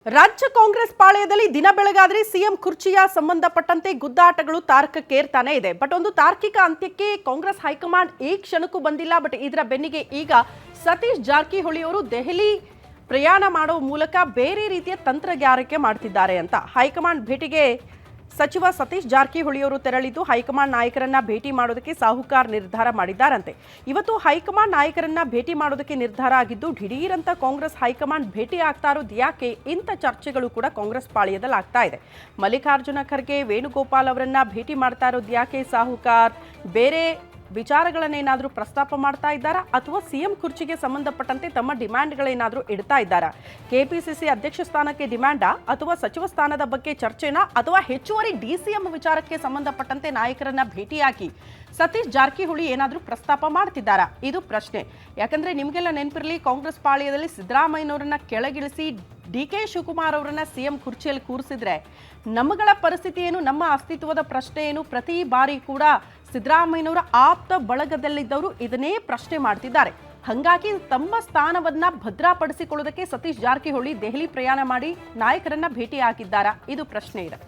ರಾಜ್ಯ ಕಾಂಗ್ರೆಸ್ ಪಾಳೆಯದಲ್ಲಿ ದಿನ ಬೆಳಗಾದ್ರೆ ಸಿಎಂ ಕುರ್ಚಿಯ ಸಂಬಂಧಪಟ್ಟಂತೆ ಗುದ್ದಾಟಗಳು ತಾರಕಕ್ಕೇರ್ತಾನೆ ಇದೆ. ಬಟ್ ಒಂದು ತಾರ್ಕಿಕ ಅಂತ್ಯಕ್ಕೆ ಕಾಂಗ್ರೆಸ್ ಹೈಕಮಾಂಡ್ ಈ ಕ್ಷಣಕ್ಕೂ ಬಂದಿಲ್ಲ. ಬಟ್ ಇದರ ಬೆನ್ನಿಗೆ ಈಗ ಸತೀಶ್ ಜಾರಕಿಹೊಳಿ ಅವರು ದೆಹಲಿ ಪ್ರಯಾಣ ಮಾಡೋ ಮೂಲಕ ಬೇರೆ ರೀತಿಯ ತಂತ್ರಗಾರಿಕೆ ಮಾಡ್ತಿದ್ದಾರೆ ಅಂತ ಹೈಕಮಾಂಡ್ ಭೇಟಿಗೆ ಸಚಿವ ಸತೀಶ್ ಜಾರಕಿಹೊಳಿ ಅವರು ತೆರಳಿದ್ದು ಹೈಕಮಾಂಡ್ ನಾಯಕರನ್ನ ಭೇಟಿ ಮಾಡೋದಕ್ಕೆ ಸಾಹುಕಾರ್ ನಿರ್ಧಾರ ಮಾಡಿದ್ದಾರಂತೆ. ಇವತ್ತು ಹೈಕಮಾಂಡ್ ನಾಯಕರನ್ನ ಭೇಟಿ ಮಾಡೋದಕ್ಕೆ ನಿರ್ಧಾರ ಆಗಿದ್ದು ದಿಢೀರ್ ಅಂತ ಕಾಂಗ್ರೆಸ್ ಹೈಕಮಾಂಡ್ ಭೇಟಿ ಆಗ್ತಾ ಇರೋದು ಯಾಕೆ ಇಂಥ ಚರ್ಚೆಗಳು ಕೂಡ ಕಾಂಗ್ರೆಸ್ ಪಾಳೆಯದಲ್ಲಿ ಆಗ್ತಾ ಇದೆ. ಮಲ್ಲಿಕಾರ್ಜುನ ಖರ್ಗೆ ವೇಣುಗೋಪಾಲ್ ಅವರನ್ನ ಭೇಟಿ ಮಾಡ್ತಾ ಇರೋದು ಯಾಕೆ, ಸಾಹುಕಾರ್ ಬೇರೆ ವಿಚಾರಗಳನ್ನೇನಾದರೂ ಪ್ರಸ್ತಾಪ ಮಾಡ್ತಾ ಇದ್ದಾರಾ ಅಥವಾ ಸಿಎಂ ಕುರ್ಚಿಗೆ ಸಂಬಂಧಪಟ್ಟಂತೆ ತಮ್ಮ ಡಿಮ್ಯಾಂಡ್ಗಳೇನಾದರೂ ಇಡ್ತಾ ಇದ್ದಾರಾ? ಕೆಪಿಸಿಸಿ ಅಧ್ಯಕ್ಷ ಸ್ಥಾನಕ್ಕೆ ಡಿಮ್ಯಾಂಡಾ ಅಥವಾ ಸಚಿವ ಸ್ಥಾನದ ಬಗ್ಗೆ ಚರ್ಚೆನಾ ಅಥವಾ ಹೆಚ್ಚುವರಿ ಡಿಸಿಎಂ ವಿಚಾರಕ್ಕೆ ಸಂಬಂಧಪಟ್ಟಂತೆ ನಾಯಕರನ್ನ ಭೇಟಿಯಾಗಿ ಸತೀಶ್ ಜಾರಕಿಹೊಳಿ ಏನಾದರೂ ಪ್ರಸ್ತಾಪ ಮಾಡ್ತಿದ್ದಾರಾ? ಇದು ಪ್ರಶ್ನೆ. ಯಾಕಂದ್ರೆ ನಿಮಗೆಲ್ಲ ನೆನಪಿರಲಿ, ಕಾಂಗ್ರೆಸ್ ಪಾಳ್ಯದಲ್ಲಿ ಸಿದ್ದರಾಮಯ್ಯನವರನ್ನ ಕೆಳಗಿಳಿಸಿ ಡಿ.ಕೆ. ಶಿವಕುಮಾರ್ ಅವರನ್ನ ಸಿಎಂ ಕುರ್ಚಿಯಲ್ಲಿ ಕೂರಿಸಿದ್ರೆ ನಮ್ಮಗಳ ಪರಿಸ್ಥಿತಿ ಏನು, ನಮ್ಮ ಅಸ್ತಿತ್ವದ ಪ್ರಶ್ನೆ ಏನು? ಪ್ರತಿ ಬಾರಿ ಕೂಡ ಸಿದ್ದರಾಮಯ್ಯನವರ ಆಪ್ತ ಬಳಗದಲ್ಲಿದ್ದವರು ಇದನ್ನೇ ಪ್ರಶ್ನೆ ಮಾಡ್ತಿದ್ದಾರೆ. ಹಾಗಾಗಿ ತಮ್ಮ ಸ್ಥಾನವನ್ನ ಭದ್ರಪಡಿಸಿಕೊಳ್ಳೋದಕ್ಕೆ ಸತೀಶ್ ಜಾರಕಿಹೊಳಿ ದೆಹಲಿ ಪ್ರಯಾಣ ಮಾಡಿ ನಾಯಕರನ್ನ ಭೇಟಿ ಆಗಿದ್ದಾರಾ? ಇದು ಪ್ರಶ್ನೆ ಇದೆ.